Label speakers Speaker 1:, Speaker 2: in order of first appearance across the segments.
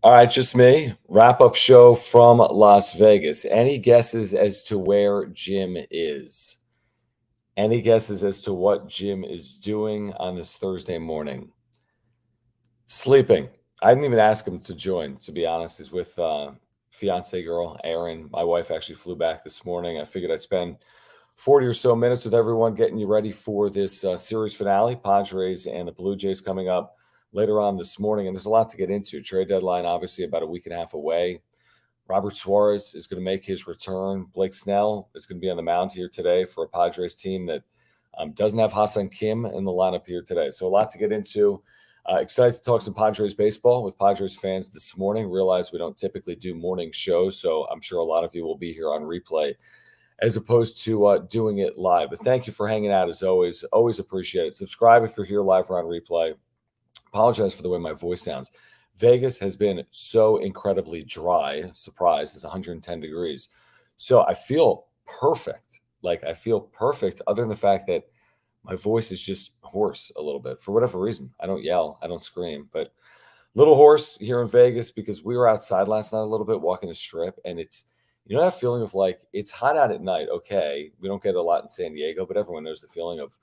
Speaker 1: All right, just me. Wrap-up show from Las Vegas. Any guesses as to where Jim is? Any guesses as to what Jim is doing on this Thursday morning? Sleeping. I didn't even ask him to join, to be honest. He's with fiance girl, Erin. My wife actually flew back this morning. I figured I'd spend 40 or so minutes with everyone getting you ready for this series finale. Padres and the Blue Jays coming up later on this morning. And there's a lot to get into. Trade deadline, obviously, about a week and a half away. Robert Suarez is going to make his return. Blake Snell is going to be on the mound here today for a Padres team that doesn't have Hassan Kim in the lineup here today. So a lot to get into. Excited to talk some Padres baseball with Padres fans this morning. Realize we don't typically do morning shows, so I'm sure a lot of you will be here on replay as opposed to doing it live. But thank you for hanging out as always. Always appreciate it. Subscribe if you're here live or on replay. Apologize for the way my voice sounds. Vegas has been so incredibly dry. Surprise, it's 110 degrees. So I feel perfect. I feel perfect other than the fact that my voice is just hoarse a little bit for whatever reason. I don't yell, I don't scream, but a little hoarse here in Vegas because we were outside last night a little bit walking the strip, and it's that feeling of it's hot out at night. Okay, we don't get a lot in San Diego, but everyone knows the feeling of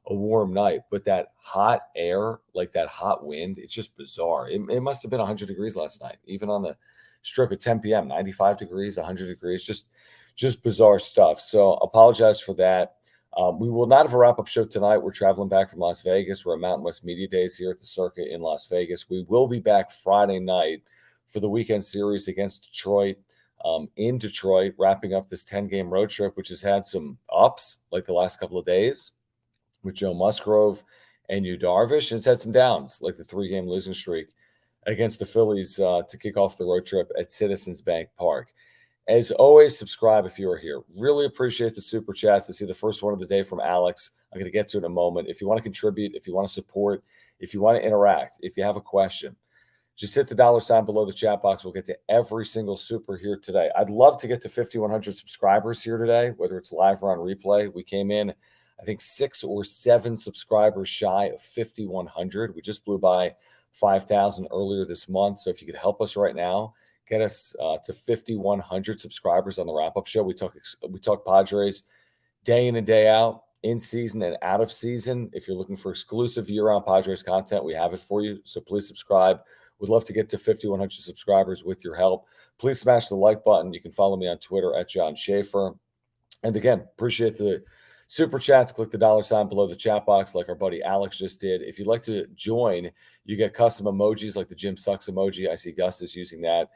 Speaker 1: a warm night. But that hot air, that hot wind, it's just bizarre. It must have been 100 degrees last night, even on the strip at 10 p.m. 95 degrees, 100 degrees, just bizarre stuff. So apologize for that. We will not have a wrap-up show tonight. We're traveling back from Las Vegas. We're at Mountain West Media Days here at the Circuit in Las Vegas. We will be back Friday night for the weekend series against Detroit in Detroit, wrapping up this 10-game road trip, which has had some ups the last couple of days with Joe Musgrove and Yu Darvish. And it's had some downs, like the 3-game losing streak against the Phillies to kick off the road trip at Citizens Bank Park. As always, subscribe if you are here. Really appreciate the super chats. To see the first one of the day from Alex. I'm going to get to it in a moment. If you want to contribute, if you want to support, if you want to interact, if you have a question, just hit the $ below the chat box. We'll get to every single super here today. I'd love to get to 5,100 subscribers here today, whether it's live or on replay. We came in, I think, 6 or 7 subscribers shy of 5,100. We just blew by 5,000 earlier this month. So if you could help us right now, get us to 5,100 subscribers on the wrap-up show. We talk Padres day in and day out, in season and out of season. If you're looking for exclusive year-round Padres content, we have it for you. So please subscribe. We'd love to get to 5,100 subscribers with your help. Please smash the like button. You can follow me on Twitter at John Schaefer. And again, appreciate the super chats. Click the $ below the chat box like our buddy Alex just did. If you'd like to join, you get custom emojis like the Jim Sucks emoji. I see Gus is using that.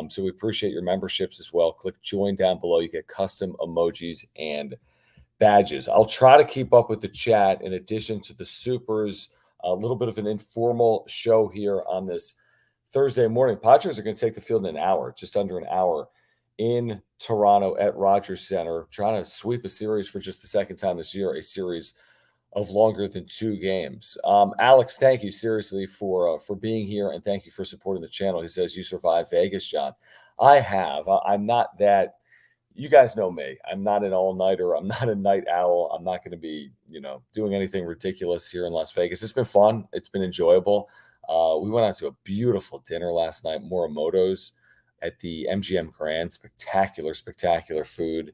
Speaker 1: So we appreciate your memberships as well. Click join down below. You get custom emojis and badges. I'll try to keep up with the chat in addition to the supers. A little bit of an informal show here on this Thursday morning. Padres are going to take the field in an hour, just under an hour, in Toronto at Rogers Center, trying to sweep a series for just the second time this year, a series of longer than 2 games. Alex, thank you seriously for being here, and thank you for supporting the channel. He says, you survived Vegas, John. I have. I'm not that. You guys know me. I'm not an all-nighter. I'm not a night owl. I'm not going to be, doing anything ridiculous here in Las Vegas. It's been fun. It's been enjoyable. We went out to a beautiful dinner last night, Morimoto's at the MGM Grand. Spectacular, spectacular food.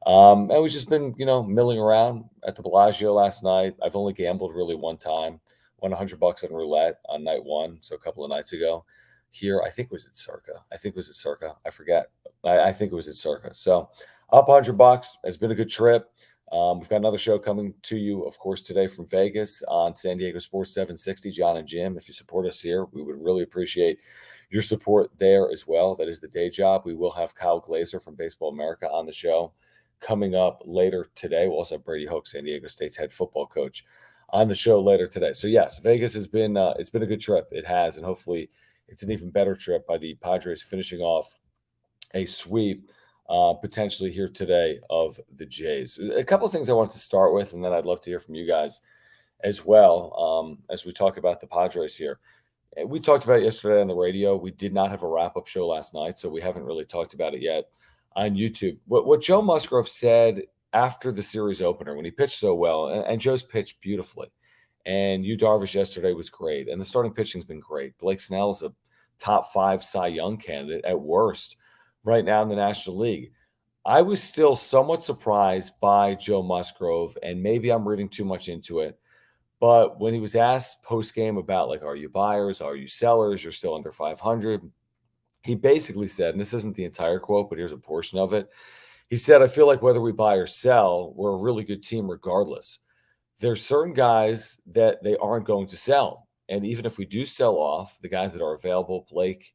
Speaker 1: And we've just been, milling around at the Bellagio last night. I've only gambled really one time. Won $100 on roulette on night 1, so a couple of nights ago. Here, I think it was at Circa. I forget. I think it was at Circa. So up $100. It's been a good trip. We've got another show coming to you, of course, today from Vegas on San Diego Sports 760, John and Jim. If you support us here, we would really appreciate your support there as well. That is the day job. We will have Kyle Glazer from Baseball America on the show coming up later today. We'll also have Brady Hoke, San Diego State's head football coach, on the show later today. So yes, Vegas has been it's been a good trip. It has, and hopefully it's an even better trip by the Padres finishing off a sweep potentially here today of the Jays. A couple of things I wanted to start with, and then I'd love to hear from you guys as well as we talk about the Padres here. We talked about it yesterday on the radio. We did not have a wrap-up show last night, so we haven't really talked about it yet on YouTube. What Joe Musgrove said after the series opener when he pitched so well, and Joe's pitched beautifully, and Yu Darvish yesterday was great, and the starting pitching's been great. Blake Snell's a top 5 Cy Young candidate at worst right now in the National League. I was still somewhat surprised by Joe Musgrove, and maybe I'm reading too much into it. But when he was asked post game about, like, are you buyers? Are you sellers? You're still under 500. He basically said, and this isn't the entire quote, but here's a portion of it. He said, I feel like whether we buy or sell, we're a really good team regardless. There's certain guys that they aren't going to sell. And even if we do sell off the guys that are available, Blake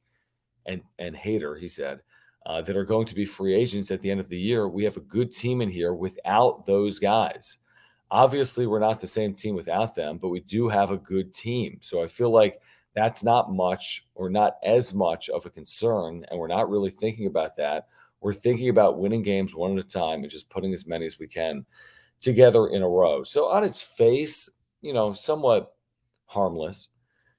Speaker 1: and Hader, he said, that are going to be free agents at the end of the year, we have a good team in here without those guys. Obviously, we're not the same team without them, but we do have a good team. So I feel like that's not much or not as much of a concern. And we're not really thinking about that. We're thinking about winning games one at a time and just putting as many as we can together in a row. So on its face, somewhat harmless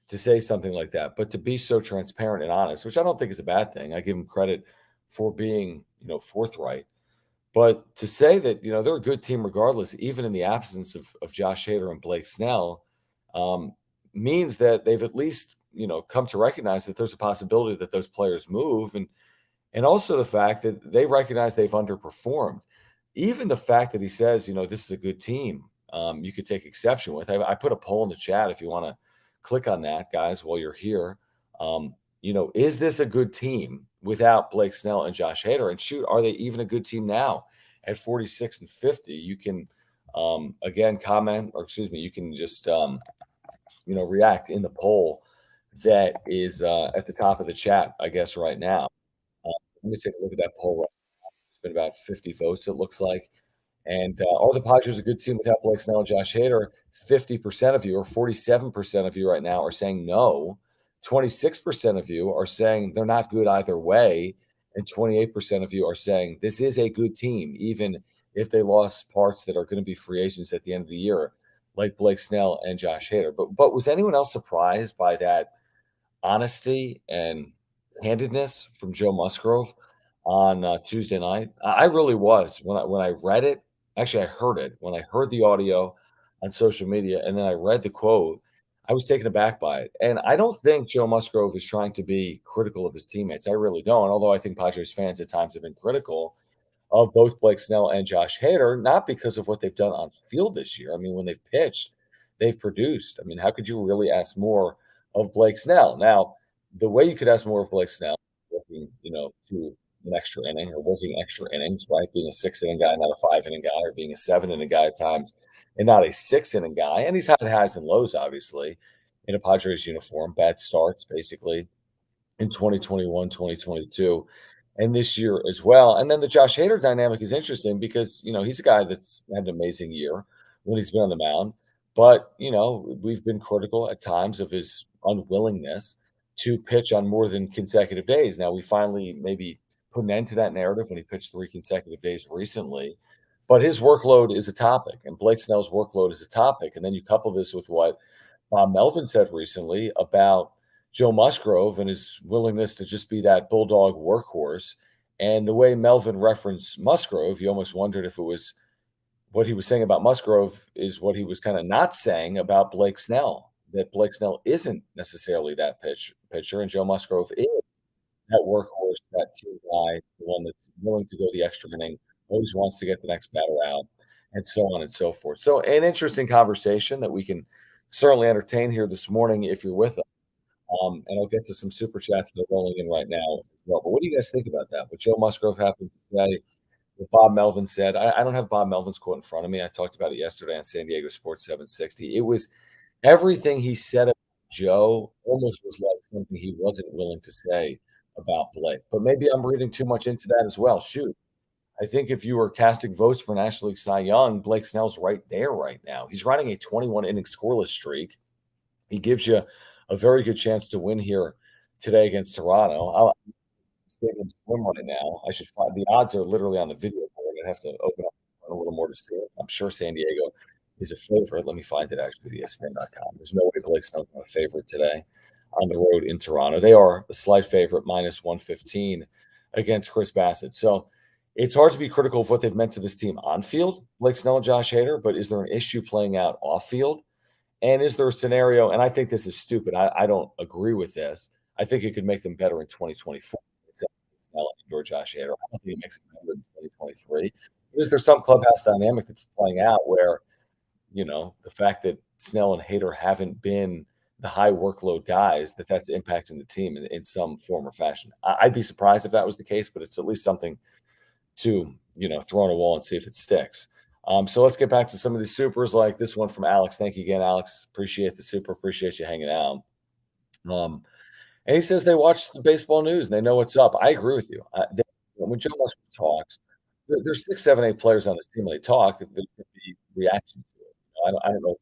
Speaker 1: to say something like that, but to be so transparent and honest, which I don't think is a bad thing. I give him credit for being, forthright. But to say that, they're a good team regardless, even in the absence of Josh Hader and Blake Snell, um, means that they've at least, come to recognize that there's a possibility that those players move. And also the fact that they recognize they've underperformed. Even the fact that he says, this is a good team, you could take exception with. I put a poll in the chat if you want to click on that, guys, while you're here. Is this a good team without Blake Snell and Josh Hader? And shoot, are they even a good team now at 46 and 50? You can, again, comment, or excuse me, you can just, react in the poll that is at the top of the chat, I guess, right now. Let me take a look at that poll. It's been about 50 votes, it looks like. And are the Padres a good team without Blake Snell and Josh Hader? 50% of you, or 47% of you right now, are saying no. 26% of you are saying they're not good either way. And 28% of you are saying this is a good team, even if they lost parts that are going to be free agents at the end of the year, like Blake Snell and Josh Hader. But was anyone else surprised by that honesty and handedness from Joe Musgrove on Tuesday night? I really was when I read it. Actually, I heard it when I heard the audio on social media, and then I read the quote. I was taken aback by it, and I don't think Joe Musgrove is trying to be critical of his teammates. I really don't. Although I think Padres fans at times have been critical of both Blake Snell and Josh Hader, not because of what they've done on field this year. I mean, when they've pitched, they've produced. I mean, how could you really ask more of Blake Snell? Now, the way you could ask more of Blake Snell, working, to an extra inning or working extra innings, right? Being a 6 inning guy, not a 5 inning guy, or being a 7 inning guy at times, and not a 6 inning guy. And he's had highs and lows, obviously, in a Padres uniform, bad starts, basically in 2021, 2022, and this year as well. And then the Josh Hader dynamic is interesting because, he's a guy that's had an amazing year when he's been on the mound. But, we've been critical at times of his unwillingness to pitch on more than consecutive days. Now, we finally maybe put an end to that narrative when he pitched 3 consecutive days recently. But his workload is a topic, and Blake Snell's workload is a topic. And then you couple this with what Melvin said recently about Joe Musgrove and his willingness to just be that bulldog workhorse. And the way Melvin referenced Musgrove, you almost wondered if it was what he was saying about Musgrove is what he was kind of not saying about Blake Snell, that Blake Snell isn't necessarily that pitcher, and Joe Musgrove is that workhorse, that team guy, the one that's willing to go the extra inning, always wants to get the next batter out, and so on and so forth. So, an interesting conversation that we can certainly entertain here this morning if you're with us. And I'll get to some super chats that are rolling in right now as well. But what do you guys think about that? What Joe Musgrove happened today, what Bob Melvin said. I don't have Bob Melvin's quote in front of me. I talked about it yesterday on San Diego Sports 760. It was everything he said about Joe almost was like something he wasn't willing to say about Blake. But maybe I'm reading too much into that as well. Shoot. I think if you were casting votes for National League Cy Young, Blake Snell's right there right now. He's running a 21 inning scoreless streak. He gives you a very good chance to win here today against Toronto. I'll stadium swim right now. I should find the odds are literally on the video board. I have to open up a little more to see it. I'm sure San Diego is a favorite. Let me find it actually at ESPN.com. There's no way Blake Snell's not a favorite today on the road in Toronto. They are a slight favorite, minus 115 against Chris Bassett. So it's hard to be critical of what they've meant to this team on field, Blake Snell and Josh Hader, but is there an issue playing out off field? And is there a scenario, and I think this is stupid, I don't agree with this, I think it could make them better in 2024. Except Snell and Josh Hader. I don't think it makes it better in 2023 because there's some clubhouse dynamic that's playing out where the fact that Snell and Hader haven't been the high workload guys, that's impacting the team in some form or fashion. I'd be surprised if that was the case, but it's at least something to, throw on a wall and see if it sticks. So let's get back to some of these supers like this one from Alex. Thank you again, Alex. Appreciate the super. Appreciate you hanging out. Um, and he says they watch the baseball news and they know what's up. I agree with you. When Joe Musgrove talks, there's 6, 7, 8 players on this team. When they talk, there's going to be reaction to it. I don't know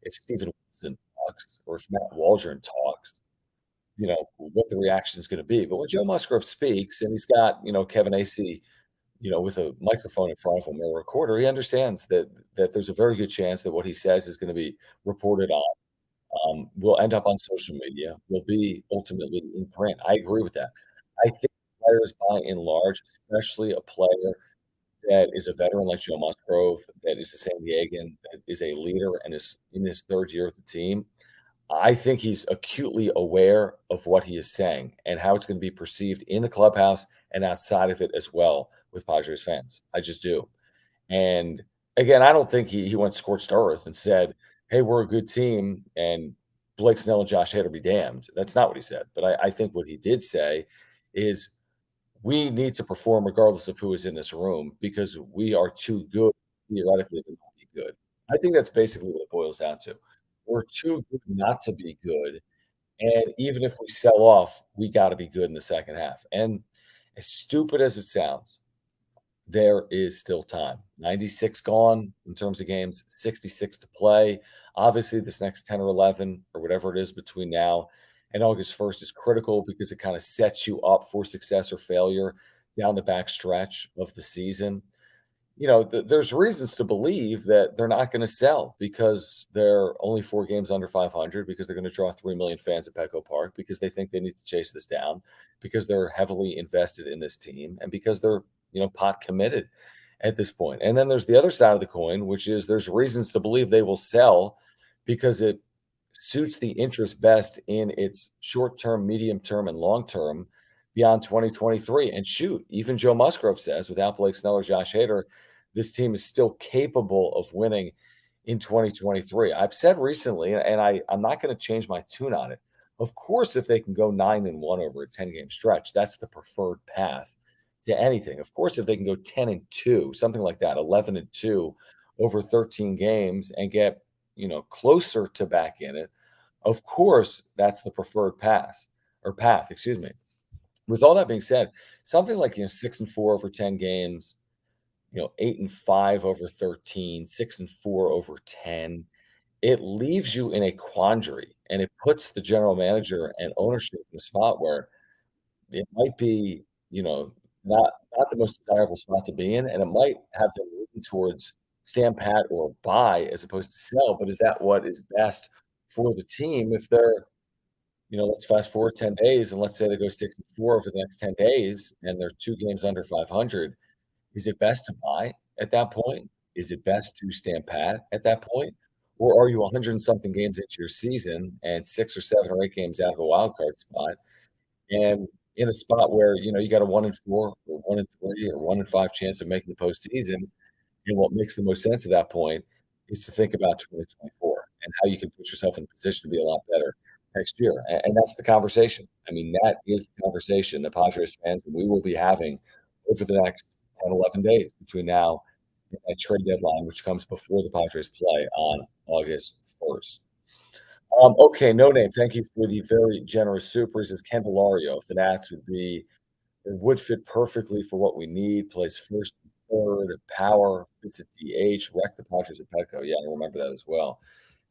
Speaker 1: if Steven Wilson talks or if Matt Waldron talks, what the reaction is going to be. But when Joe Musgrove speaks and he's got, Kevin Acee, with a microphone in front of him or a recorder, he understands that there's a very good chance that what he says is going to be reported on. Will end up on social media, will be ultimately in print. I agree with that. I think players by and large, especially a player that is a veteran like Joe Musgrove, that is a San Diegan, that is a leader and is in his 3rd year with the team. I think he's acutely aware of what he is saying and how it's going to be perceived in the clubhouse and outside of it as well with Padres fans. I just do. And again, I don't think he went scorched earth and said, "Hey, we're a good team, and Blake Snell and Josh Hader be damned." That's not what he said. But I think what he did say is we need to perform regardless of who is in this room because we are too good theoretically to not be good. I think that's basically what it boils down to. We're too good not to be good. And even if we sell off, we got to be good in the second half. And as stupid as it sounds, there is still time. 96 gone in terms of games, 66 to play. Obviously, this next 10 or 11 or whatever it is between now and August 1st is critical because it kind of sets you up for success or failure down the back stretch of the season. There's reasons to believe that they're not going to sell because they're only 4 games under 500, because they're going to draw 3 million fans at Petco Park, because they think they need to chase this down, because they're heavily invested in this team, and because they're, pot committed at this point. And then there's the other side of the coin, which is there's reasons to believe they will sell because it suits the interest best in its short term, medium term, and long term beyond 2023. And shoot, even Joe Musgrove says without Blake Snell or Josh Hader, this team is still capable of winning in 2023. I've said recently, and I'm not going to change my tune on it. Of course, if they can go 9-1 over a 10-game stretch, that's the preferred path to anything. Of course, if they can go 10-2, something like that, 11-2 over 13 games and get, closer to back in it, of course, that's the preferred path, excuse me. With all that being said, something like 6-4 over 10 games, 8-5 over 13, 6-4 over 10, it leaves you in a quandary and it puts the general manager and ownership in a spot where it might be, not the most desirable spot to be in, and it might have them moving towards stand pat or buy as opposed to sell. But is that what is best for the team if they're, let's fast forward 10 days and let's say they go 6-4 over the next 10 days and they're 2 games under 500. Is it best to buy at that point? Is it best to stand pat at that point? Or are you 100 and something games into your season and 6 or 7 or 8 games out of the wild card spot and in a spot where, you got a 1-4 or 1-3 or 1-5 chance of making the postseason? And what makes the most sense at that point is to think about 2024 and how you can put yourself in a position to be a lot better next year. And that's the conversation. I mean, that is the conversation that Padres fans and we will be having over the next 10, 11 days between now and that trade deadline, which comes before the Padres play on August 1st. Okay, no name. Thank you for the very generous super. He says Candelario, if the Nats would fit perfectly for what we need. Plays first and third, power, fits at DH, wrecked the Padres at Petco. Yeah, I remember that as well,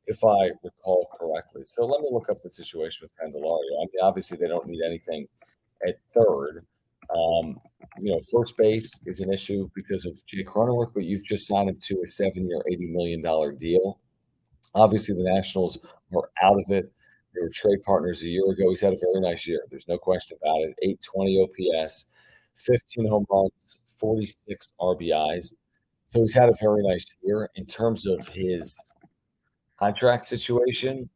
Speaker 1: if I recall correctly. So let me look up the situation with Candelario. I mean, obviously they don't need anything at third. Um, first base is an issue because of Jake Cronenworth, but you've just signed him to a 7-year, $80 million deal. Obviously, the Nationals are out of it. They were trade partners a year ago. He's had a very nice year. There's no question about it. 820 OPS, 15 home runs, 46 RBIs. So he's had a very nice year. In terms of his contract situation,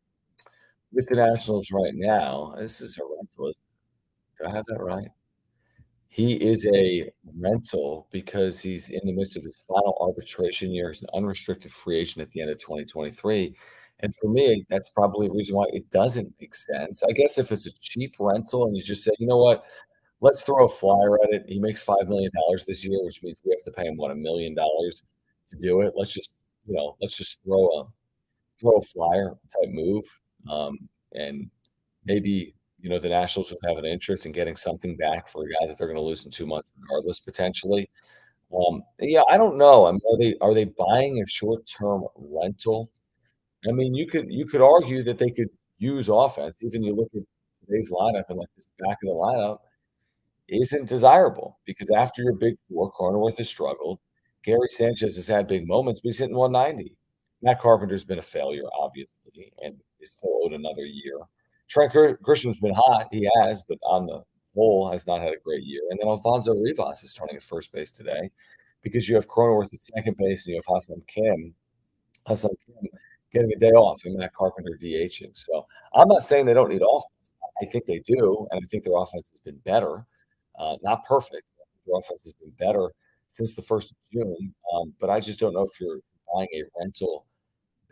Speaker 1: with the Nationals right now. This is a rental. Do I have that right? He is a rental because he's in the midst of his final arbitration year. He's an unrestricted free agent at the end of 2023. And for me, that's probably the reason why it doesn't make sense. I guess if it's a cheap rental and you just say, you know what, let's throw a flyer at it. He makes $5 million this year, which means we have to pay him what, $1 million to do it. Let's just throw a flyer type move. And maybe, the Nationals would have an interest in getting something back for a guy that they're gonna lose in 2 months regardless, potentially. Yeah, I don't know. I mean, are they buying a short-term rental? I mean, you could argue that they could use offense. Even you look at today's lineup and, like, this back of the lineup isn't desirable because after your big 4, Cronenworth has struggled. Gary Sanchez has had big moments, but he's hitting 190. Matt Carpenter's been a failure, obviously, and is still owed another year. Trent Grisham's been hot, he has, but on the whole has not had a great year. And then Alfonso Rivas is starting at first base today because you have Cronenworth at second base and you have Hassan Kim getting a day off and Matt Carpenter DHing. So I'm not saying they don't need offense. I think they do, and I think their offense has been better. Not perfect. Their offense has been better since the 1st of June, but I just don't know if you're buying a rental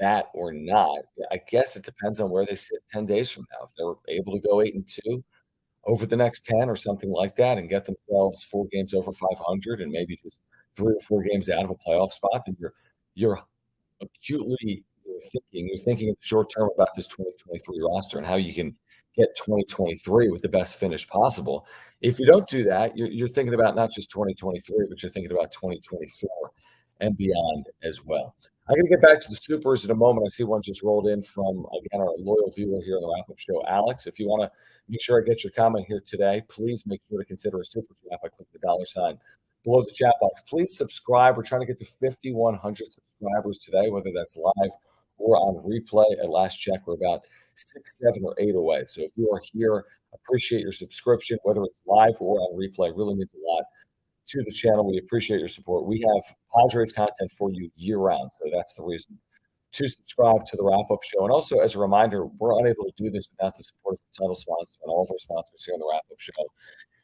Speaker 1: that or not. I guess it depends on where they sit 10 days from now. If they're able to go 8-2 over the next 10 or something like that and get themselves 4 games over 500 and maybe just 3 or 4 games out of a playoff spot, then you're acutely you're thinking in the short term about this 2023 roster and how you can get 2023 with the best finish possible. If you don't do that, you're thinking about not just 2023, but you're thinking about 2024 and beyond as well. I'm gonna get back to the supers in a moment. I see one just rolled in from, again, our loyal viewer here on the wrap-up show, Alex. If you wanna make sure I get your comment here today, please make sure to consider a super chat by clicking the dollar sign below the chat box. Please subscribe. We're trying to get to 5,100 subscribers today, whether that's live or on replay. At last check, we're about 6, 7, or 8 away. So if you are here, appreciate your subscription, whether it's live or on replay. Really means a lot to the channel. We appreciate your support. We have Padres content for you year-round, so that's the reason to subscribe to the wrap-up show. And also, as a reminder, we're unable to do this without the support of the title sponsor and all of our sponsors here on the wrap-up show,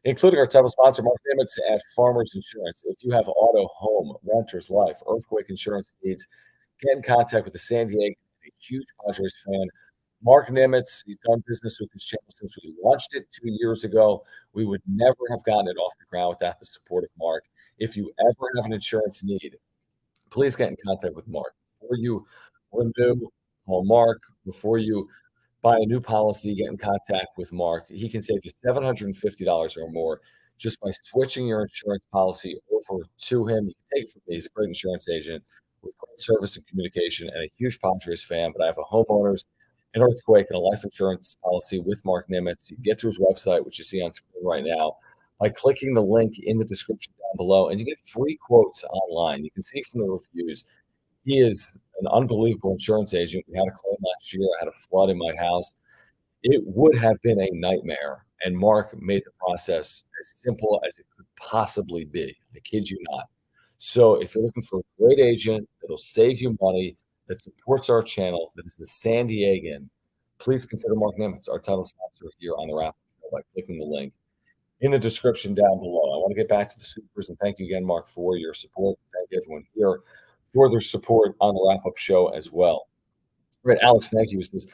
Speaker 1: including our title sponsor, Mark Nimitz at Farmers Insurance. If you have auto, home, renters, life, earthquake insurance needs, get in contact with the San Diego, a huge Padres fan. Mark Nimitz, he's done business with this channel since we launched it 2 years ago. We would never have gotten it off the ground without the support of Mark. If you ever have an insurance need, please get in contact with Mark. Before you renew, call Mark. Before you buy a new policy, get in contact with Mark. He can save you $750 or more just by switching your insurance policy over to him. You can take it from me. He's a great insurance agent with great service and communication and a huge Padres fan. But I have a homeowner's, an earthquake, and a life insurance policy with Mark Nimitz. You can get to his website, which you see on screen right now, by clicking the link in the description down below, and you get free quotes online. You can see from the reviews, he is an unbelievable insurance agent. We had a claim last year. I had a flood in my house. It would have been a nightmare, and Mark made the process as simple as it could possibly be. I kid you not. So if you're looking for a great agent that'll save you money, that supports our channel, that is the San Diegan, please consider Mark Nimitz, our title sponsor here on the wrap by clicking the link in the description down below. I want to get back to the supers and thank you again, Mark, for your support. Thank everyone here for their support on the wrap-up show as well. Right, Alex, thank you. Says,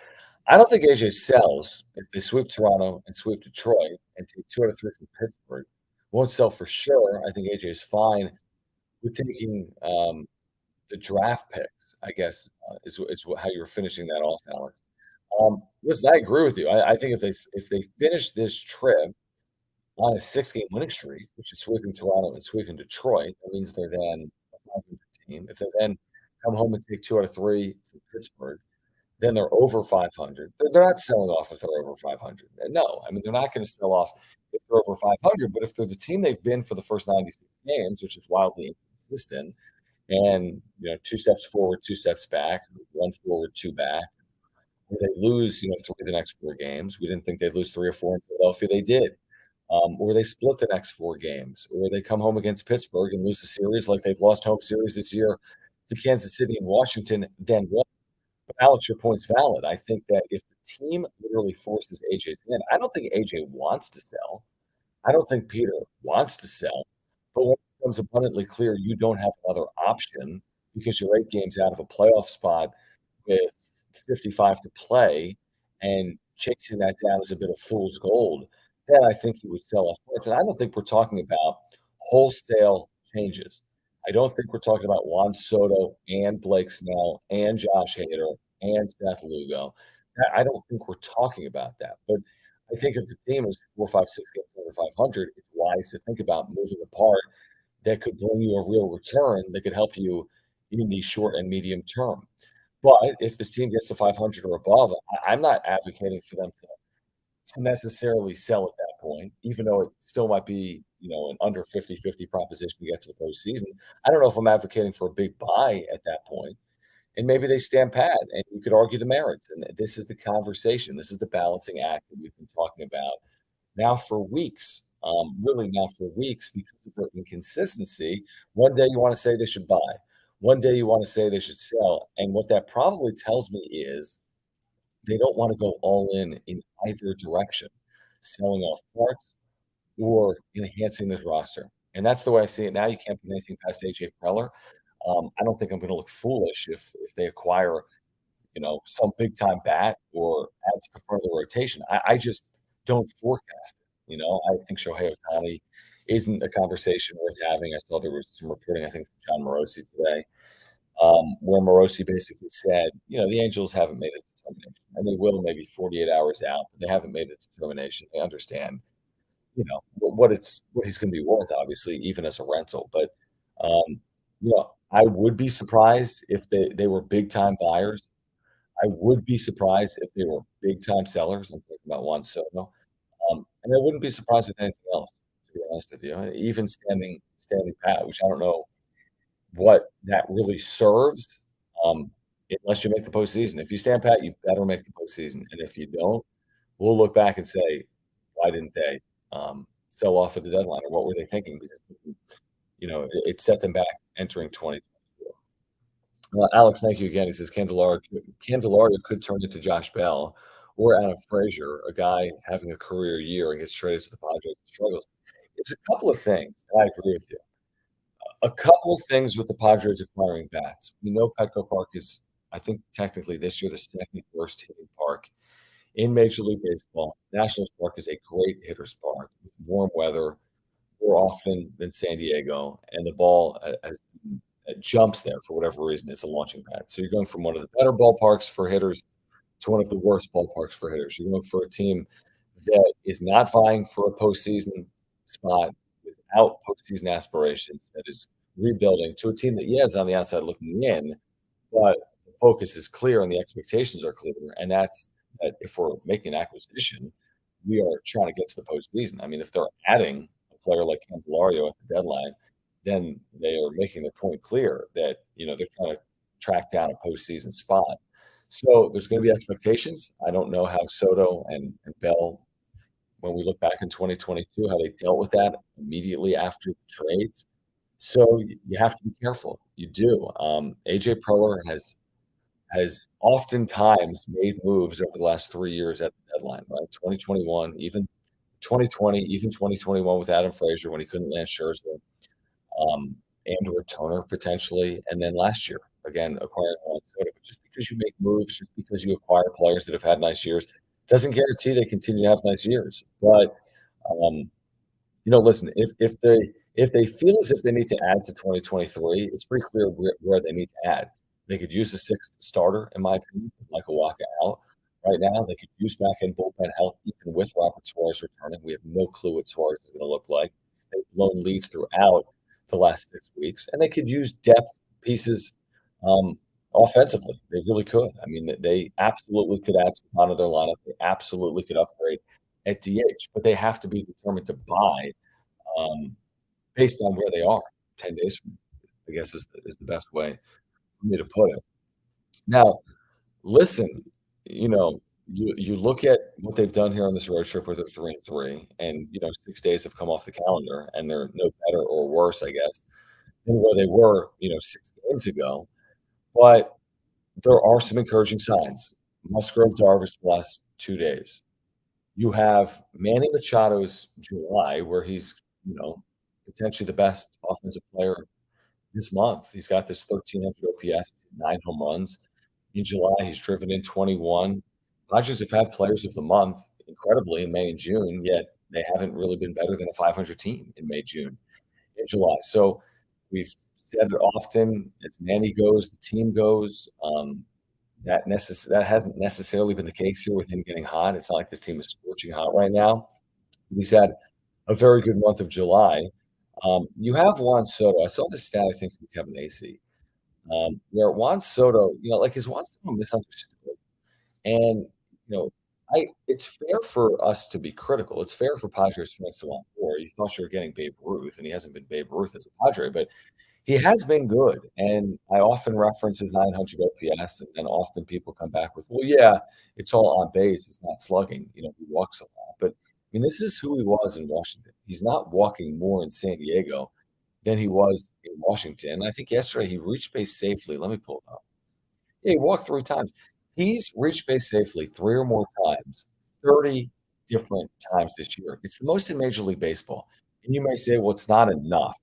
Speaker 1: I don't think AJ sells if they sweep Toronto and sweep Detroit and take 2 out of 3 from Pittsburgh. Won't sell for sure. I think AJ is fine with taking the draft picks, I guess, is how you were finishing that off, Alex. Listen, I agree with you. I think if they finish this trip on a 6-game winning streak, which is sweeping Toronto and sweeping Detroit, that means they're then a 500 team. If they then come home and take 2 out of 3 from Pittsburgh, then they're over 500. They're not selling off if they're over 500. No, I mean, they're not going to sell off if they're over 500, but if they're the team they've been for the first 96 games, which is wildly inconsistent, and 2 steps forward, 2 steps back, 1 forward, 2 back, or they lose, 3 of the next 4 games. We didn't think they'd lose 3 or 4 in Philadelphia. They did. Or they split the next 4 games, or they come home against Pittsburgh and lose the series like they've lost home series this year to Kansas City and Washington, then what? Alex, your point's valid. I think that if the team literally forces AJ's hand, I don't think AJ wants to sell. I don't think Peter wants to sell, but when it becomes abundantly clear you don't have another option because you're 8 games out of a playoff spot with 55 to play and chasing that down is a bit of fool's gold, then I think he would sell off parts, and I don't think we're talking about wholesale changes. I don't think we're talking about Juan Soto and Blake Snell and Josh Hader and Seth Lugo. I don't think we're talking about that, but I think if the team is 4, 5, 6 games over 500, it's wise to think about moving a part that could bring you a real return that could help you in the short and medium term. But if this team gets to 500 or above, I'm not advocating for them to necessarily sell at that point, even though it still might be, an under 50-50 proposition to get to the postseason. I don't know if I'm advocating for a big buy at that point, and maybe they stand pat, and you could argue the merits, and this is the conversation. This is the balancing act that we've been talking about now for weeks, really now for weeks because of their inconsistency. One day you wanna say they should buy, one day you wanna say they should sell, and what that probably tells me is they don't wanna go all in either direction, selling off parts or enhancing this roster, and that's the way I see it now. You can't put anything past AJ Preller. I don't think I'm gonna look foolish if they acquire, some big time bat or add to the front of the rotation. I just don't forecast it. I think Shohei Ohtani isn't a conversation worth having. I saw there was some reporting, I think, from John Morosi today, where Morosi basically said, the Angels haven't made a determination, and they will maybe 48 hours out, but they haven't made a determination. They understand, what he's going to be worth, obviously, even as a rental. But I would be surprised if they were big time buyers. I would be surprised if they were big time sellers. I'm talking about Juan Soto. And I wouldn't be surprised with anything else, to be honest with you. Even standing pat, which I don't know what that really serves, um, unless you make the postseason. If you stand pat, you better make the postseason, and if you don't, we'll look back and say, "Why didn't they, sell off at the deadline, or what were they thinking?" Because, it set them back entering 2024. Alex, thank you again. He says Candelario could turn into Josh Bell or Adam Frazier, a guy having a career year and gets traded to the Padres and struggles. It's a couple of things, and I agree with you. A couple of things with the Padres acquiring bats. We know Petco Park is, I think, technically this year the second worst hitting park in Major League Baseball. Nationals Park is a great hitter's park with warm weather more often than San Diego, and the ball has jumps there for whatever reason. It's a launching pad. So you're going from one of the better ballparks for hitters to one of the worst ballparks for hitters. You're going for a team that is not vying for a postseason spot without postseason aspirations, that is rebuilding to a team that, yeah, is on the outside looking in, but the focus is clear and the expectations are clear. And that's that if we're making an acquisition, we are trying to get to the postseason. I mean, if they're adding a player like Candelario at the deadline, then they are making their point clear that, they're trying to track down a postseason spot. So there's going to be expectations. I don't know how Soto and Bell, when we look back in 2022, how they dealt with that immediately after the trades. So you have to be careful. You do. AJ Preller has oftentimes made moves over the last 3 years at the deadline, right? 2021, even 2020, even 2021 with Adam Frazier when he couldn't land Scherzer, and a returner potentially, and then last year, again, acquiring Juan Soto. But just because you make moves, just because you acquire players that have had nice years, doesn't guarantee they continue to have nice years. But, um, listen, if they feel as if they need to add to 2023, it's pretty clear where they need to add. They could use the sixth starter, in my opinion, with Michael Wacha out right now. They could use back-end bullpen help even with Robert Suarez returning. We have no clue what Suarez is gonna look like. They've blown leads throughout the last 6 weeks, and they could use depth pieces, um, offensively. They really could. I mean, they absolutely could add some onto their lineup. They absolutely could upgrade at DH, but they have to be determined to buy, um, based on where they are 10 days from now, I guess is the best way for me to put it. Now, listen, you look at what they've done here on this road trip where they're 3-3, and, 6 days have come off the calendar, and they're no better or worse, I guess, than where they were, 6 games ago. But There are some encouraging signs. Musgrove Darvish the last 2 days. You have Manny Machado's July, where he's, potentially the best offensive player this month. He's got this 1,300 OPS, 9 home runs. In July, he's driven in 21. Padres have had players of the month, incredibly, in May and June, yet they haven't really been better than a 500 team in May, June, in July. So we've said it often, as Manny goes, the team goes. That hasn't necessarily been the case here with him getting hot. It's not like this team is scorching hot right now. He's had a very good month of July. You have Juan Soto. I saw this stat, I think, from Kevin Acee, where Juan Soto, is Juan Soto misunderstood? And, you know, it's fair for us to be critical. It's fair for Padres fans to want more. You thought you were getting Babe Ruth, and he hasn't been Babe Ruth as a Padre, but he has been good, and I often reference his 900 OPS, and often people come back with, "Well, yeah, it's all on base, it's not slugging, he walks a lot." But, I mean, this is who he was in Washington. He's not walking more in San Diego than he was in Washington. I think yesterday he reached base safely. Let me pull it up. Yeah, he walked 3 times. He's reached base safely 3 or more times, 30 different times this year. It's the most in Major League Baseball, and you may say, "Well, it's not enough."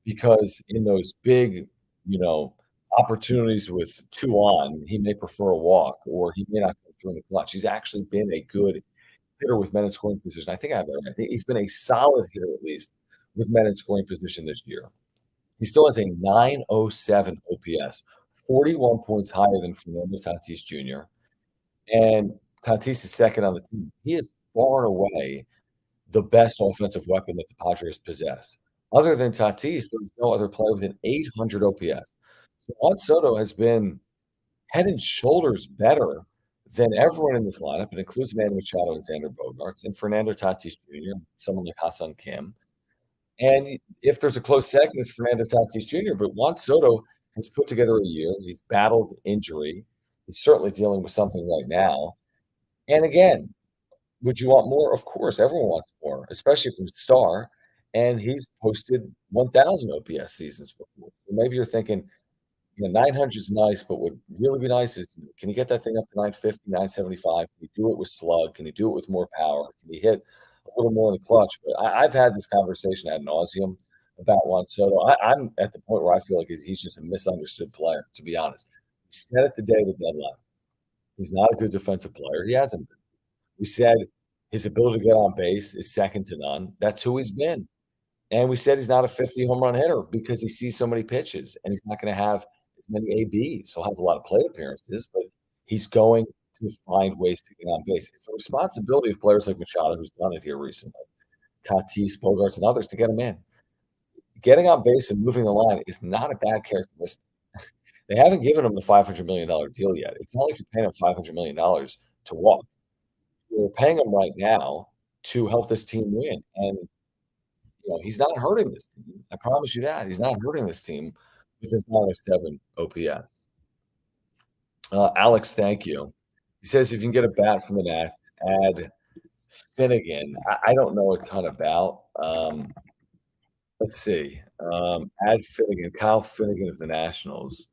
Speaker 1: Because in those big, you know, opportunities with 2 on, he may prefer a walk or he may not come through in the clutch. He's actually been a good hitter with men in scoring position. I think I have that right. I think he's been a solid hitter at least with men in scoring position this year. He still has a 907 OPS, 41 points higher than Fernando Tatis Jr., and Tatis is second on the team. He is far and away the best offensive weapon that the Padres possess. Other than Tatis, there's no other player with an 800 OPS. So Juan Soto has been head and shoulders better than everyone in this lineup. It includes Manny Machado and Xander Bogaerts and Fernando Tatis Jr., someone like Ha-Seong Kim. And if there's a close second, it's Fernando Tatis Jr., but Juan Soto has put together a year. He's battled injury. He's certainly dealing with something right now. And again, would you want more? Of course, everyone wants more, especially from Star, and he's posted 1,000 OPS seasons before. So maybe you're thinking, 900 is nice, but what would really be nice is, can you get that thing up to 950, 975? Can you do it with slug? Can you do it with more power? Can you hit a little more in the clutch? But I've had this conversation ad nauseum about Juan Soto. I'm at the point where I feel like he's just a misunderstood player, to be honest. We said it the day of the deadline. He's not a good defensive player. He hasn't been. We said his ability to get on base is second to none. That's who he's been. And we said he's not a 50 home run hitter because he sees so many pitches and he's not going to have as many ABs. He'll have a lot of plate appearances, but he's going to find ways to get on base. It's the responsibility of players like Machado, who's done it here recently, Tatis, Bogarts, and others to get him in. Getting on base and moving the line is not a bad characteristic. They haven't given him the $500 million deal yet. It's not like you're paying him $500 million to walk. You're paying him right now to help this team win, and, he's not hurting this team. I promise you that. He's not hurting this team with his -7 OPS. Alex, thank you. He says, "If you can get a bat from the Nats, add Finnegan." I don't know a ton about, let's see, add Finnegan, Kyle Finnegan of the Nationals.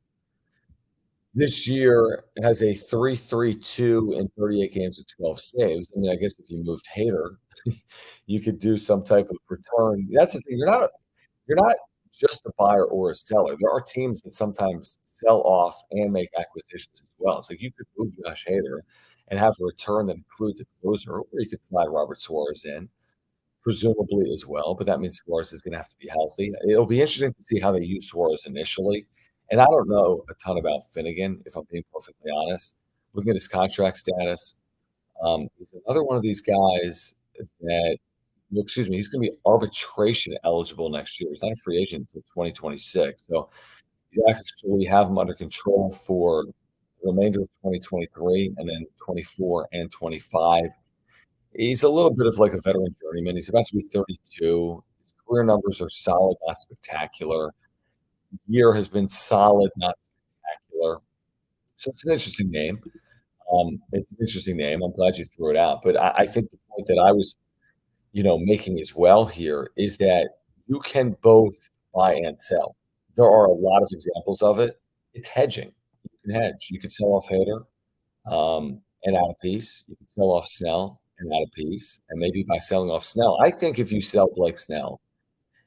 Speaker 1: This year has a 3.32 in 38 games with 12 saves. I mean, I guess if you moved Hader, you could do some type of return. That's the thing. You're not just a buyer or a seller. There are teams that sometimes sell off and make acquisitions as well. So you could move Josh Hader and have a return that includes a closer, or you could slide Robert Suarez in, presumably as well, but that means Suarez is gonna have to be healthy. It'll be interesting to see how they use Suarez initially, and I don't know a ton about Finnegan, if I'm being perfectly honest. Looking at his contract status, he's another one of these guys that well, excuse me, he's gonna be arbitration eligible next year. He's not a free agent until 2026, so you actually have him under control for the remainder of 2023 and then 24 and 25. He's a little bit of like a veteran journeyman. He's about to be 32. His career numbers are solid, not spectacular. Year has been solid, not spectacular. So it's an interesting name. It's an interesting name. I'm glad you threw it out. But I think the point that I was, making as well here is that you can both buy and sell. There are a lot of examples of it. It's hedging. can hedge. You could sell off Hader, and add a piece. You could sell off Snell and add a piece, and maybe by selling off Snell I think if you sell Blake Snell,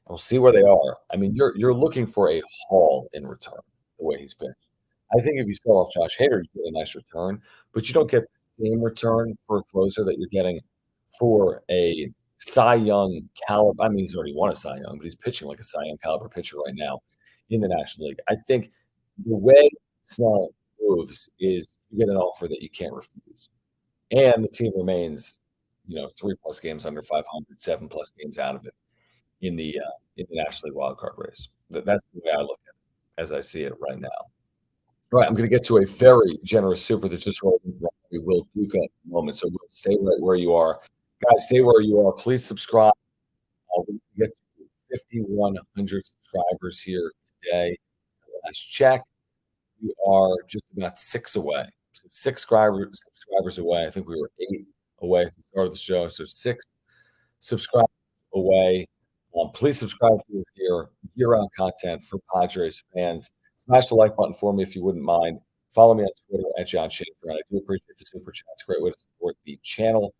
Speaker 1: we'll see where they are. I mean, you're looking for a haul in return, the way he's pitched. I think if you sell off Josh Hader, you get a nice return, but you don't get the same return for a closer that you're getting for a Cy Young caliber. I mean, he's already won a Cy Young, but he's pitching like a Cy Young caliber pitcher right now in the National League. I think the way Snell moves is you get an offer that you can't refuse, and the team remains, 3 plus games under 500, 7 plus games out of it in the National League wild card race. That's the way I look at it as I see it right now. All right, I'm gonna get to a very generous super that's just rolled in front of me, Will Duca in a moment, so Will, stay right where you are. Guys, stay where you are. Please subscribe. We get to 5,100 subscribers here today. Last check, we are just about 6 away. So 6 subscribers away. I think we were 8 away at the start of the show, so 6 subscribers away. Please subscribe if you're here. Year-round content for Padres fans. Smash the like button for me if you wouldn't mind. Follow me on Twitter at John Schaefer. And I do appreciate the super chat. It's a great way to support the channel.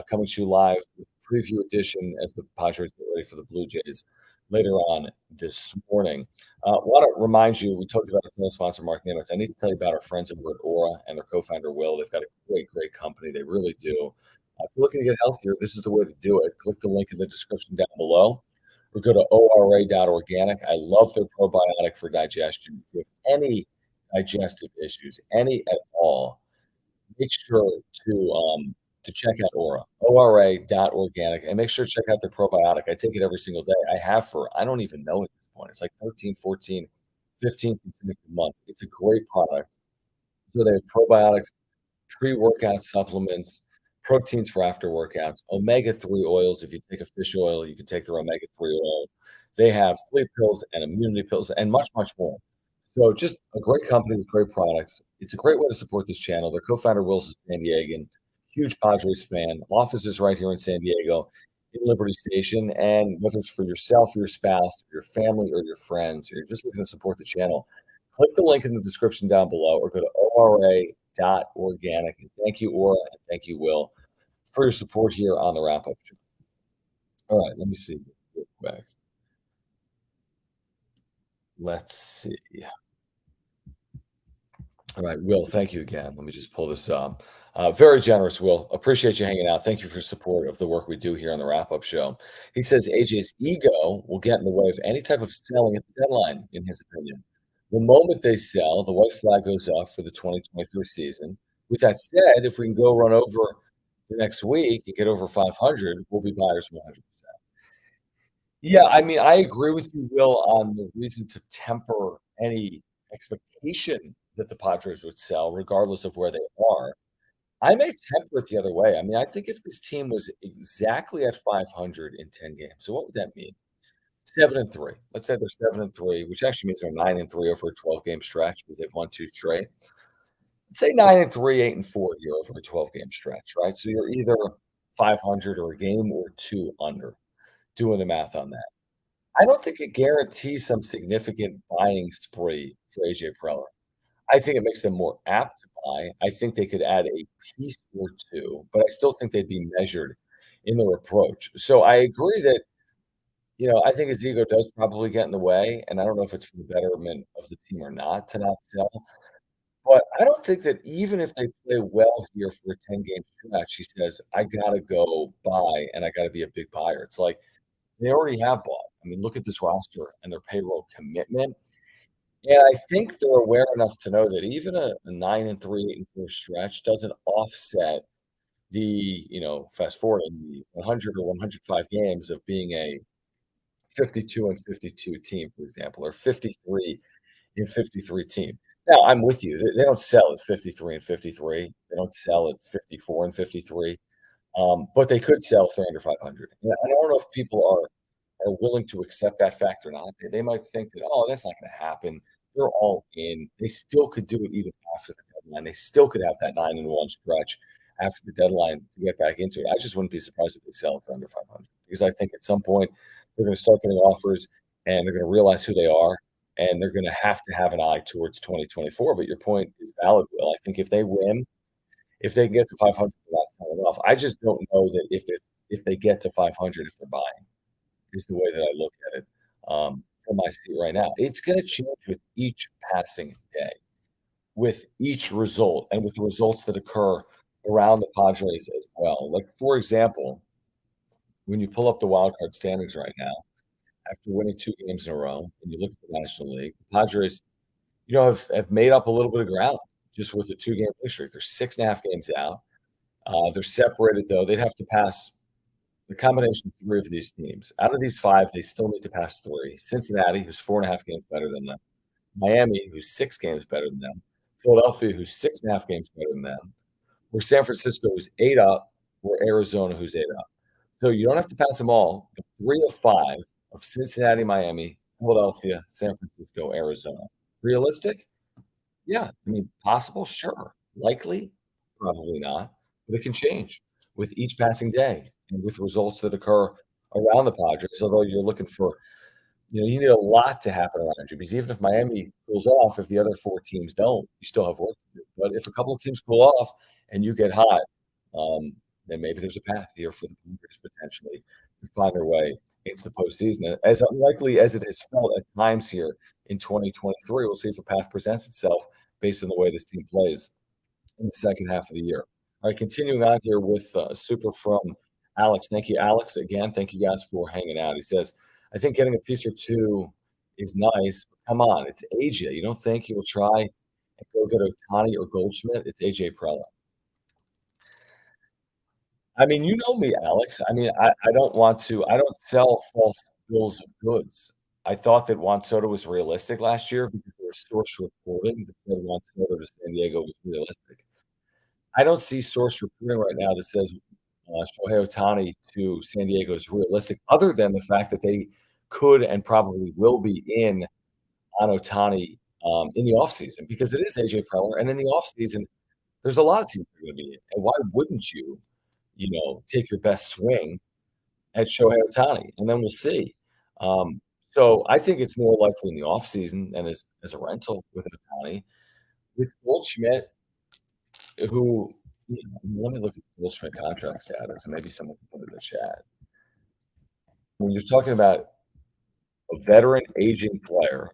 Speaker 1: Coming to you live with preview edition as the Padres get ready for the Blue Jays later on this morning. Want to remind you, we told you about our channel sponsor, Mark Nimitz. I need to tell you about our friends over at Aura and their co-founder, Will. They've got a great, great company. They really do. If you're looking to get healthier, this is the way to do it. Click the link in the description down below or go to ora.organic. I love their probiotic for digestion. If you have any digestive issues, any at all, make sure to check out ora.organic, and make sure to check out their probiotic. I take it every single day. I have for, I don't even know at this point. It's like 13, 14, 15 consecutive months. It's a great product. So they have probiotics, pre-workout supplements, proteins for after workouts, omega-3 oils. If you take a fish oil, you can take their omega-3 oil. They have sleep pills and immunity pills and much, much more. So just a great company with great products. It's a great way to support this channel. Their co-founder, Will's a San Diegan, huge Padres fan. Office is right here in San Diego in Liberty Station. And whether it's for yourself, your spouse, your family, or your friends, or you're just looking to support the channel, click the link in the description down below or go to ora.organic. And thank you, Aura, and thank you, Will, for your support here on the wrap-up show. All right, let me see real quick. Let's see. All right, Will, thank you again. Let me just pull this up. Very generous, Will. Appreciate you hanging out. Thank you for support of the work we do here on the wrap-up show. He says AJ's ego will get in the way of any type of selling at the deadline, in his opinion. The moment they sell, the white flag goes up for the 2023 season. With that said, if we can go run over the next week and get over 500, we'll be buyers 100%. Yeah, I mean, I agree with you, Will, on the reason to temper any expectation that the Padres would sell, regardless of where they are. I may temper it the other way. I mean, I think if this team was exactly at 500 in 10 games, so what would that mean? 7-3. Let's say they're 7-3, which actually means they're 9-3 over a 12-game stretch because they've won 2 straight. Let's say 9-3, 8-4 here over a 12-game stretch, right? So you're either 500 or a game or 2 under, doing the math on that. I don't think it guarantees some significant buying spree for AJ Preller. I think it makes them more apt to buy. I think they could add a piece or 2, but I still think they'd be measured in their approach. So I agree that, I think his ego does probably get in the way, and I don't know if it's for the betterment of the team or not to not sell. But I don't think that even if they play well here for a 10-game stretch, he says, "I gotta go buy, and I gotta be a big buyer." It's like they already have bought. I mean, look at this roster and their payroll commitment. And I think they're aware enough to know that even a 9-3, 8-4 stretch doesn't offset the, fast forward in the 100 or 105 games of being a 52-52 team, for example, or 53-53 team. Now, I'm with you. They don't sell at 53-53. They don't sell at 54-53. But they could sell 3 under 500. And I don't know if people are willing to accept that fact or not. They might think that, oh, that's not going to happen. They're all in. They still could do it even after the deadline. They still could have that 9-1 stretch after the deadline to get back into it. I just wouldn't be surprised if they sell for under 500 because I think at some point they're going to start getting offers and they're going to realize who they are and they're gonna have to have an eye towards 2024, but your point is valid, Will. I think if they win, if they can get to 500, that's not enough. I just don't know that if they get to 500, if they're buying, is the way that I look at it, from my seat right now. It's gonna change with each passing day, with each result, and with the results that occur around the Padres as well. Like, for example, when you pull up the wild card standings right now, after winning 2 games in a row, and you look at the National League, the Padres, have made up a little bit of ground just with a 2-game win streak. They're 6.5 games out. They're separated, though. They'd have to pass the combination of 3 of these teams. Out of these 5, they still need to pass 3. Cincinnati, who's 4.5 games better than them. Miami, who's 6 games better than them. Philadelphia, who's 6.5 games better than them. Or San Francisco, who's 8 up, or Arizona, who's 8 up. So you don't have to pass them all, but 3 of 5 of Cincinnati, Miami, Philadelphia, San Francisco, Arizona. Realistic? Yeah. I mean, possible? Sure. Likely? Probably not. But it can change with each passing day and with results that occur around the Padres, although you're looking for you need a lot to happen around you because even if Miami cools off, if the other 4 teams don't, you still have work to do. But if a couple of teams cool off and you get hot, then maybe there's a path here for the Padres potentially to find their way into the postseason. And as unlikely as it has felt at times here in 2023, we'll see if a path presents itself based on the way this team plays in the second half of the year. All right, continuing on here with super from Alex. Thank you, Alex. Again, thank you guys for hanging out. He says, I think getting a piece or two is nice. But come on, it's AJ. You don't think he will try and go get Ohtani or Goldschmidt? It's AJ Preller. I mean, you know me, Alex. I mean, I don't sell false bills of goods. I thought that Juan Soto was realistic last year because there was source reporting that said Juan Soto to San Diego was realistic. I don't see source reporting right now that says, Shohei Ohtani to San Diego is realistic, other than the fact that they could and probably will be in on Ohtani, in the offseason because it is AJ Preller, and in the offseason, there's a lot of teams that are gonna be in, and why wouldn't you, take your best swing at Shohei Ohtani? And then we'll see. So I think it's more likely in the offseason and as a rental with Ohtani. With Goldschmidt, who let me look at Goldschmidt contract status, and maybe someone can put it in the chat. When you're talking about a veteran aging player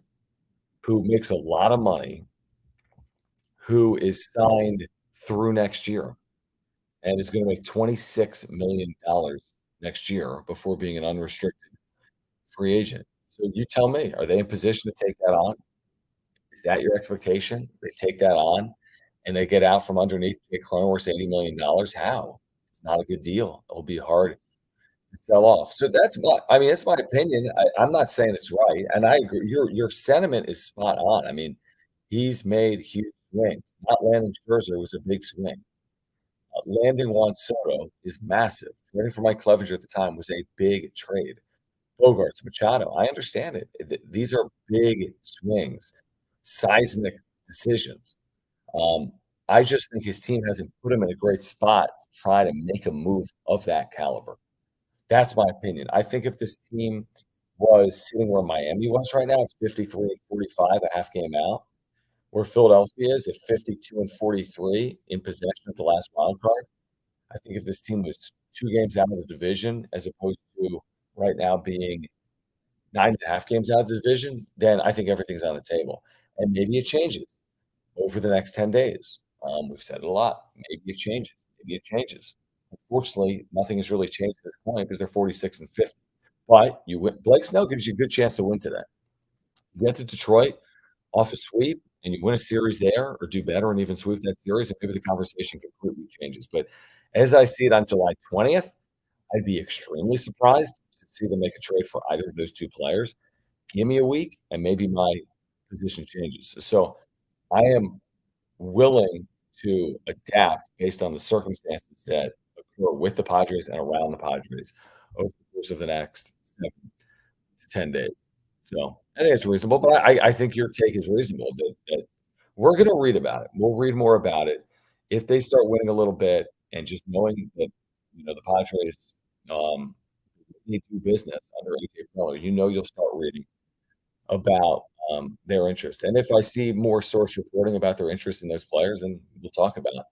Speaker 1: who makes a lot of money, who is signed through next year and is gonna make $26 million next year before being an unrestricted free agent. So you tell me, are they in position to take that on? Is that your expectation? They take that on and they get out from underneath Jake Cronenworth's $80 million? How? It's not a good deal. It'll be hard to sell off. So that's my opinion. I'm not saying it's right, and I agree. Your sentiment is spot on. I mean, he's made huge swings. Not landing Scherzer was a big swing. Landing Juan Soto is massive. Trading for Mike Clevenger at the time was a big trade. Bogarts, Machado, I understand it. These are big swings, seismic decisions. Um, I just think his team hasn't put him in a great spot to try to make a move of that caliber. That's my opinion. I think if this team was sitting where Miami was right now, it's 53 and 45, a half game out, where Philadelphia is at 52 and 43 in possession of the last wild card. I think if this team was 2 games out of the division as opposed to right now being 9.5 games out of the division, then I think everything's on the table. And maybe it changes over the next 10 days. We've said it a lot. Maybe it changes. Maybe it changes. Unfortunately, nothing has really changed at this point because they're 46 and 50. But you win. Blake Snell gives you a good chance to win today. You get to Detroit off a sweep and you win a series there or do better and even sweep that series, and maybe the conversation completely changes. But as I see it on July 20th, I'd be extremely surprised to see them make a trade for either of those 2 players. Give me a week and maybe my position changes. So I am willing to adapt based on the circumstances that occur with the Padres and around the Padres over the course of the next 7 to 10 days. So I think it's reasonable, but I think your take is reasonable that we're going to read about it. We'll read more about it if they start winning a little bit and just knowing that the Padres need to do business under AJ Preller. You'll start reading about their interest. And if I see more source reporting about their interest in those players, then we'll talk about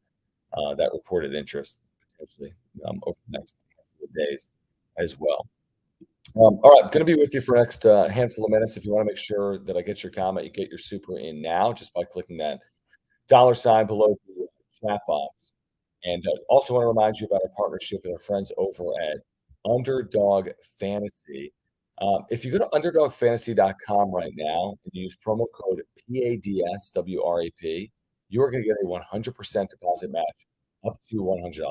Speaker 1: that reported interest potentially over the next couple of days as well. All right, going to be with you for the next handful of minutes. If you want to make sure that I get your comment, you get your super in now just by clicking that dollar sign below the chat box. And also want to remind you about our partnership with our friends over at Underdog Fantasy. If you go to underdogfantasy.com right now and use promo code PADSWRAP, you're going to get a 100% deposit match up to $100.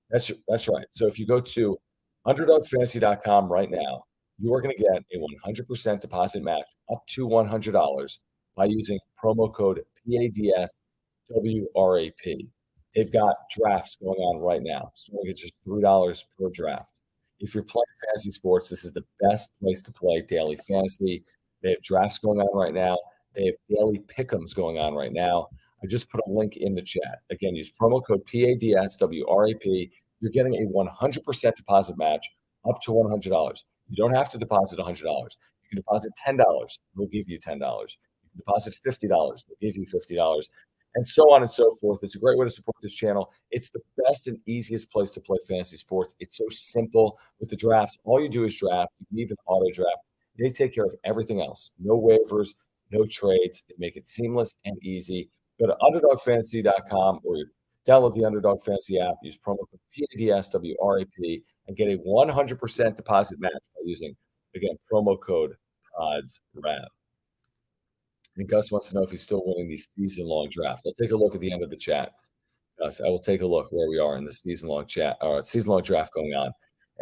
Speaker 1: That's right. So if you go to underdogfantasy.com right now, you are going to get a 100% deposit match up to $100 by using promo code PADSWRAP. They've got drafts going on right now, starting at just $3 per draft. If you're playing fantasy sports, this is the best place to play daily fantasy. They have drafts going on right now. They have daily pick'ems going on right now. I just put a link in the chat. Again, use promo code PADSWRAP. You're getting a 100% deposit match up to $100. You don't have to deposit $100. You can deposit $10. We'll give you $10. You can deposit $50. We'll give you $50 and so on and so forth. It's a great way to support this channel. It's the best and easiest place to play fantasy sports. It's so simple with the drafts. All you do is draft. You can even auto draft. They take care of everything else. No waivers, no trades. They make it seamless and easy. Go to underdogfantasy.com or download the Underdog Fantasy app. Use promo code PADSWRAP and get a 100% deposit match by using, again, promo code PODSWRAP. And Gus wants to know if he's still winning these season-long drafts. I'll take a look at the end of the chat. Gus, I will take a look where we are in the season-long chat or season-long draft going on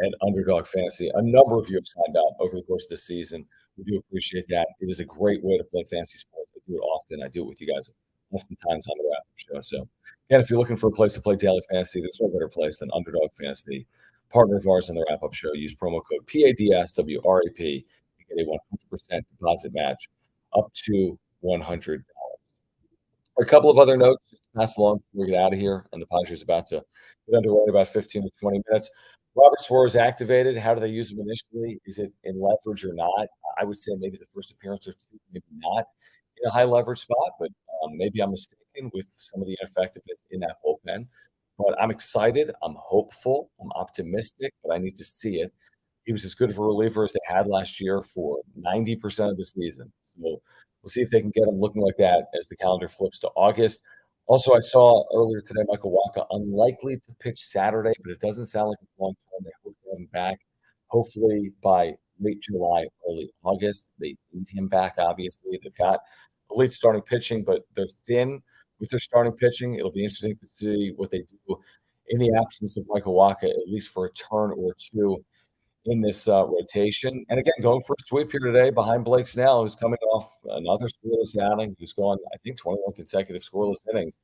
Speaker 1: at Underdog Fantasy. A number of you have signed up over the course of the season. We do appreciate that. It is a great way to play fantasy sports. I do it often. I do it with you guys oftentimes on the wrap-up show. So, again, if you're looking for a place to play daily fantasy, there's no better place than Underdog Fantasy. Partner of ours on the wrap-up show. Use promo code PADSWRAP to get a 100% deposit match up to $100. A couple of other notes just to pass along before we get out of here, and the Padres are about to get underway in about 15 to 20 minutes. Robert Suarez activated. How do they use him initially? Is it in leverage or not? I would say maybe the first appearance or two, maybe not in a high leverage spot, but maybe I'm mistaken with some of the ineffectiveness in that bullpen. But I'm excited. I'm hopeful. I'm optimistic, but I need to see it. He was as good of a reliever as they had last year for 90% of the season. So we'll see if they can get him looking like that as the calendar flips to August. Also, I saw earlier today Michael Wacha unlikely to pitch Saturday, but it doesn't sound like it's long term. They hope to have him back, hopefully by late July, early August. They need him back, obviously. They've got elite starting pitching, but they're thin with their starting pitching. It'll be interesting to see what they do in the absence of Michael Wacha, at least for a turn or two in this rotation. And again, going for a sweep here today behind Blake Snell, who's coming off another scoreless outing, who's gone, I think, 21 consecutive scoreless innings.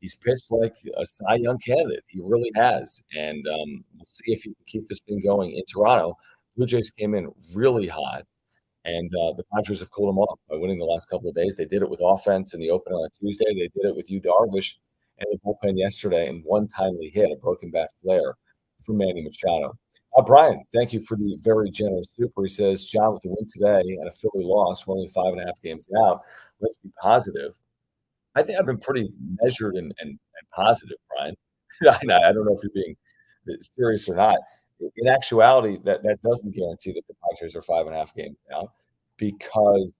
Speaker 1: He's pitched like a Cy Young candidate. He really has. And we'll see if he can keep this thing going in Toronto. Blue Jays came in really hot, and the Padres have cooled them off by winning the last couple of days. They did it with offense in the opener on Tuesday. They did it with Yu Darvish and the bullpen yesterday, and one timely hit, a broken bat flare from Manny Machado. Brian, thank you for the very generous super. He says, John, with the win today and a Philly loss, we're only 5.5 games out. Let's be positive. I think I've been pretty measured and positive, Brian. I don't know if you're being serious or not. In actuality, that doesn't guarantee that the Padres are 5.5 games out because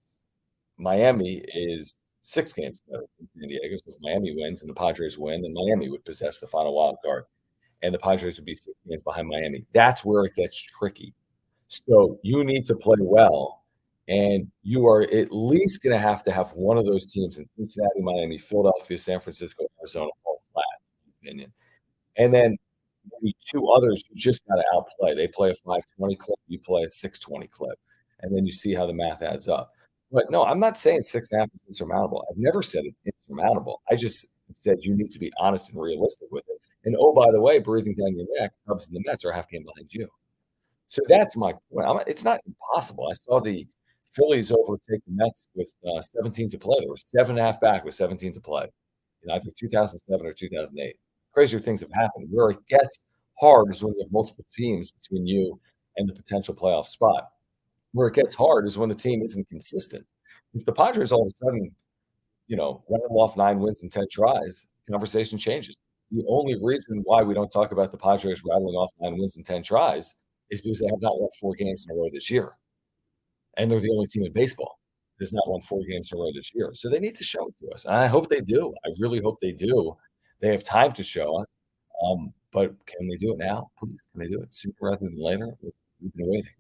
Speaker 1: Miami is 6 games better than San Diego. So if Miami wins and the Padres win, then Miami would possess the final wild card, and the Padres would be 6 games behind Miami. That's where it gets tricky. So you need to play well, and you are at least going to have one of those teams in Cincinnati, Miami, Philadelphia, San Francisco, Arizona fall flat, in my opinion. And then maybe 2 others you just got to outplay. They play a 520 clip, you play a 620 clip, and then you see how the math adds up. But no, I'm not saying 6.5 is insurmountable. I've never said it's insurmountable. I just said you need to be honest and realistic with it. And oh, by the way, breathing down your neck, Cubs and the Mets are a half game behind you. So that's my point. It's not impossible. I saw the Phillies overtake the Mets with 17 to play. They were 7.5 back with 17 to play in either 2007 or 2008. Crazier things have happened. Where it gets hard is when you have multiple teams between you and the potential playoff spot. Where it gets hard is when the team isn't consistent. If the Padres all of a sudden, rattle off 9 wins and 10 tries, conversation changes. The only reason why we don't talk about the Padres rattling off 9 wins and 10 tries is because they have not won 4 games in a row this year, and they're the only team in baseball that's not won 4 games in a row this year. So they need to show it to us, and I hope they do. I really hope they do. They have time to show us, but can they do it now? Please, can they do it sooner rather than later? We've been waiting.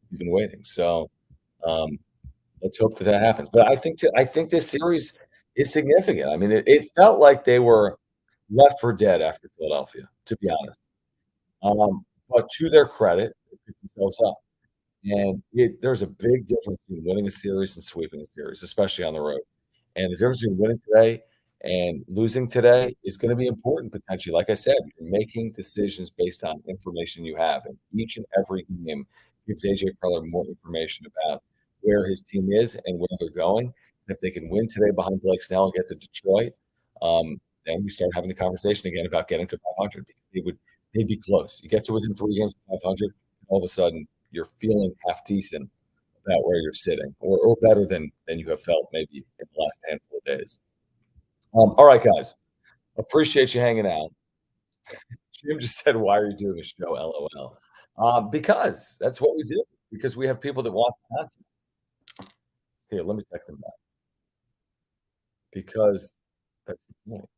Speaker 1: We've been waiting. So, um, let's hope that that happens. But I think this series is significant. I mean, it felt like they were left for dead after Philadelphia, to be honest. But to their credit, they picked themselves up. And there's a big difference between winning a series and sweeping a series, especially on the road. And the difference between winning today and losing today is going to be important potentially. Like I said, you're making decisions based on information you have. And each and every game gives AJ Preller more information about where his team is and where they're going. And if they can win today behind Blake Snell and get to Detroit, then we start having the conversation again about getting to 500. They'd be close. You get to within 3 games of 500, all of a sudden you're feeling half decent about where you're sitting, or better than you have felt maybe in the last handful of days. All right, guys. Appreciate you hanging out. Jim just said, "Why are you doing this show?" LOL. Because that's what we do. Because we have people that want content. Here, let me text them back. Because that's the point.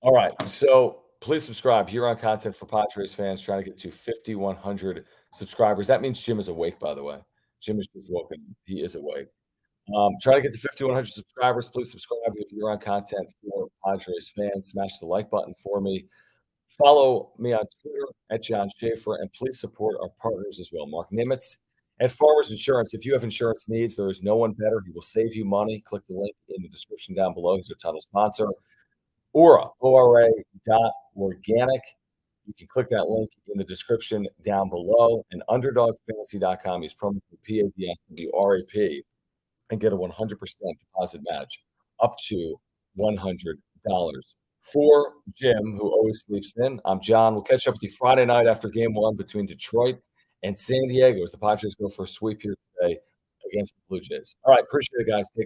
Speaker 1: All right. So please subscribe here on Content for Padres fans, trying to get to 5,100 subscribers. That means Jim is awake, by the way. Jim is just woken. He is awake. Try to get to 5,100 subscribers. Please subscribe if you're on Content for Padres fans. Smash the like button for me. Follow me on Twitter at John Schaefer, and please support our partners as well. Mark Nimitz at Farmers Insurance. If you have insurance needs, there is no one better. He will save you money. Click the link in the description down below. He's our title sponsor. Aura, ORA.organic. You can click that link in the description down below. And UnderdogFantasy.com. Use promo code PADSWRAP and get a 100% deposit match up to $100. For Jim, who always sleeps in, I'm John. We'll catch up with you Friday night after game 1 between Detroit and San Diego as the Padres go for a sweep here today against the Blue Jays. All right, appreciate it, guys. Take